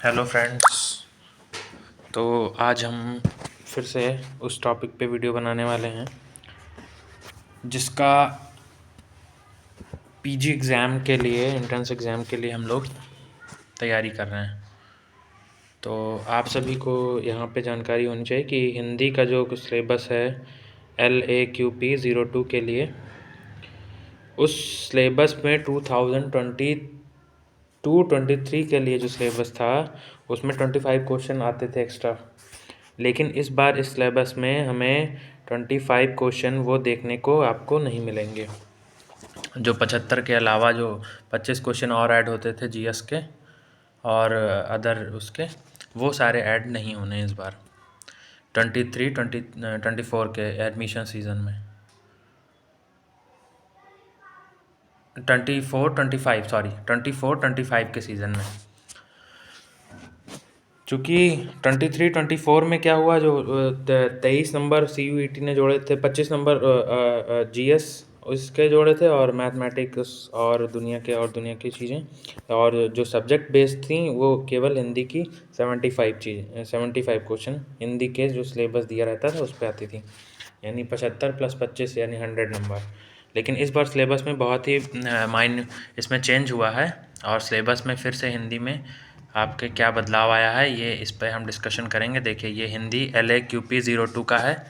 Hello friends. तो आज हम फिर से उस टॉपिक पे वीडियो बनाने वाले हैं जिसका पीजी एग्ज़ाम के लिए, एंट्रेंस एग्ज़ाम के लिए हम लोग तैयारी कर रहे हैं। तो आप सभी को यहाँ पे जानकारी होनी चाहिए कि हिंदी का जो सिलेबस है LAQP02 के लिए, उस सिलेबस में 2022-23 के लिए जो सिलेबस था उसमें 25 क्वेश्चन आते थे एक्स्ट्रा। लेकिन इस बार इस सिलेबस में हमें 25 क्वेश्चन वो देखने को आपको नहीं मिलेंगे। जो 75 के अलावा जो 25 क्वेश्चन और ऐड होते थे जीएस के और अदर उसके, वो सारे ऐड नहीं होने इस बार 24 के एडमिशन सीज़न में। 24-25 के सीज़न में, चूँकि 23-24 में क्या हुआ, जो 23 नंबर CUET ने जोड़े थे, 25 नंबर GS उसके जोड़े थे और मैथमेटिक्स और दुनिया की चीज़ें, और जो सब्जेक्ट बेस्ड थी वो केवल हिंदी की 75 क्वेश्चन हिंदी के जो सिलेबस दिया रहता था उस पर आती थी, यानी 75 + 25 यानी 100 नंबर। लेकिन इस बार सिलेबस में बहुत ही इसमें चेंज हुआ है और सिलेबस में फिर से हिंदी में आपके क्या बदलाव आया है, ये इस पर हम डिस्कशन करेंगे। देखिए, ये हिंदी LAQP02 का है।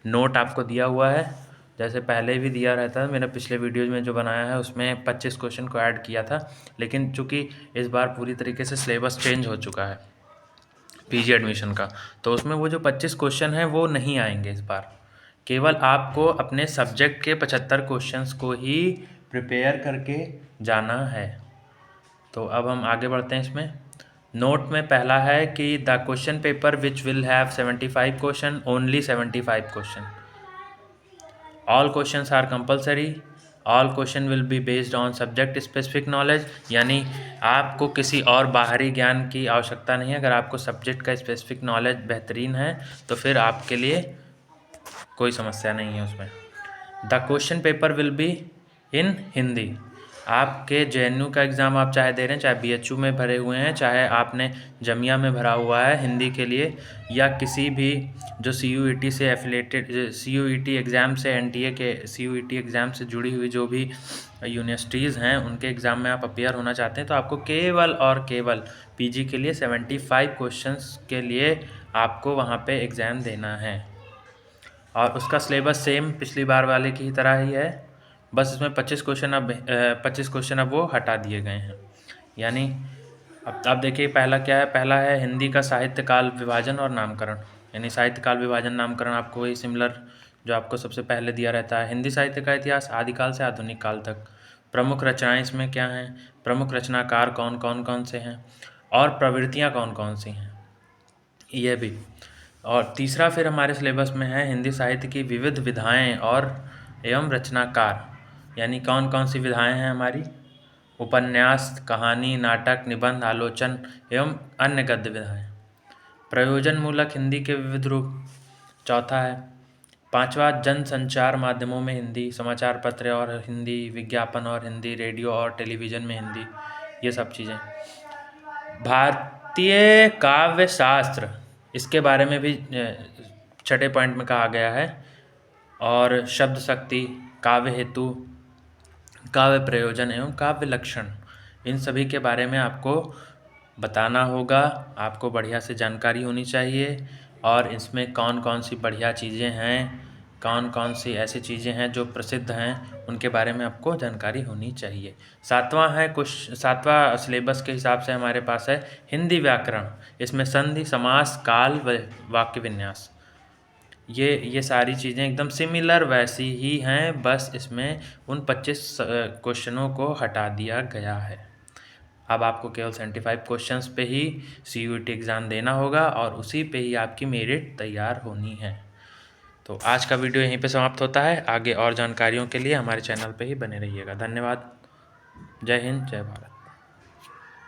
नोट आपको दिया हुआ है, जैसे पहले भी दिया रहता है। मैंने पिछले वीडियोज़ में जो बनाया है उसमें 25 क्वेश्चन को ऐड किया था, लेकिन चूँकि इस बार पूरी तरीके से सिलेबस चेंज हो चुका है पीजी एडमिशन का, तो उसमें वो जो 25 क्वेश्चन हैं वो नहीं आएंगे इस बार। केवल आपको अपने सब्जेक्ट के 75 क्वेश्चंस को ही प्रिपेयर करके जाना है। तो अब हम आगे बढ़ते हैं इसमें। नोट में पहला है कि the question paper which will have 75 question, only 75 question. All questions are compulsory, all question will be based on subject specific knowledge, यानी आपको किसी और बाहरी ज्ञान की आवश्यकता नहीं है। अगर आपको सब्जेक्ट का स्पेसिफिक नॉलेज बेहतरीन है तो फिर आपके लिए कोई समस्या नहीं है उसमें। The question paper will be in Hindi. आपके JNU का एग्ज़ाम आप चाहे दे रहे हैं, चाहे BHU में भरे हुए हैं, चाहे आपने जमिया में भरा हुआ है हिंदी के लिए, या किसी भी जो CUET से एफिलेटेड CUET एग्ज़ाम से NTA के CUET एग्ज़ाम से जुड़ी हुई जो भी यूनिवर्सिटीज़ हैं उनके एग्ज़ाम में आप अपियर होना चाहते हैं, तो आपको केवल और केवल PG के लिए 75 क्वेश्चंस के लिए आपको वहाँ पे एग्ज़ाम देना है। और उसका सिलेबस सेम पिछली बार वाले की ही तरह ही है, बस इसमें 25 क्वेश्चन अब वो हटा दिए गए हैं। यानी अब देखिए, पहला क्या है। पहला है हिंदी का साहित्य काल विभाजन और नामकरण, यानी साहित्य काल विभाजन नामकरण आपको वही सिमिलर जो आपको सबसे पहले दिया रहता है। हिंदी साहित्य का इतिहास आदिकाल से आधुनिक काल तक। प्रमुख रचनाएं इसमें क्या हैं, प्रमुख रचनाकार कौन से हैं, और प्रवृत्तियाँ कौन कौन सी हैं, यह भी। और तीसरा फिर हमारे सिलेबस में है हिंदी साहित्य की विविध विधाएं और एवं रचनाकार, यानी कौन कौन सी विधाएं हैं हमारी। उपन्यास, कहानी, नाटक, निबंध, आलोचन एवं अन्य गद्य विधाएं। प्रयोजन मूलक हिंदी के विविध रूप। चौथा है। पांचवा, जन संचार माध्यमों में हिंदी, समाचार पत्र और हिंदी, विज्ञापन और हिंदी, रेडियो और टेलीविज़न में हिंदी, ये सब चीज़ें। भारतीय काव्य शास्त्र, इसके बारे में भी छठे पॉइंट में कहा गया है। और शब्द शक्ति, काव्य हेतु, काव्य प्रयोजन एवं काव्य लक्षण, इन सभी के बारे में आपको बताना होगा। आपको बढ़िया से जानकारी होनी चाहिए, और इसमें कौन कौन सी बढ़िया चीज़ें हैं, कौन कौन सी ऐसी चीज़ें हैं जो प्रसिद्ध हैं, उनके बारे में आपको जानकारी होनी चाहिए। सातवां सिलेबस के हिसाब से हमारे पास है हिंदी व्याकरण। इसमें संधि, समास, काल, वाक्य विन्यास, ये सारी चीज़ें एकदम सिमिलर वैसी ही हैं, बस इसमें उन 25 क्वेश्चनों को हटा दिया गया है। अब आपको केवल 75 क्वेश्चंस पे ही CUET एग्ज़ाम देना होगा और उसी पे ही आपकी मेरिट तैयार होनी है। तो आज का वीडियो यहीं पे समाप्त होता है। आगे और जानकारियों के लिए हमारे चैनल पे ही बने रहिएगा। धन्यवाद। जय हिंद, जय भारत।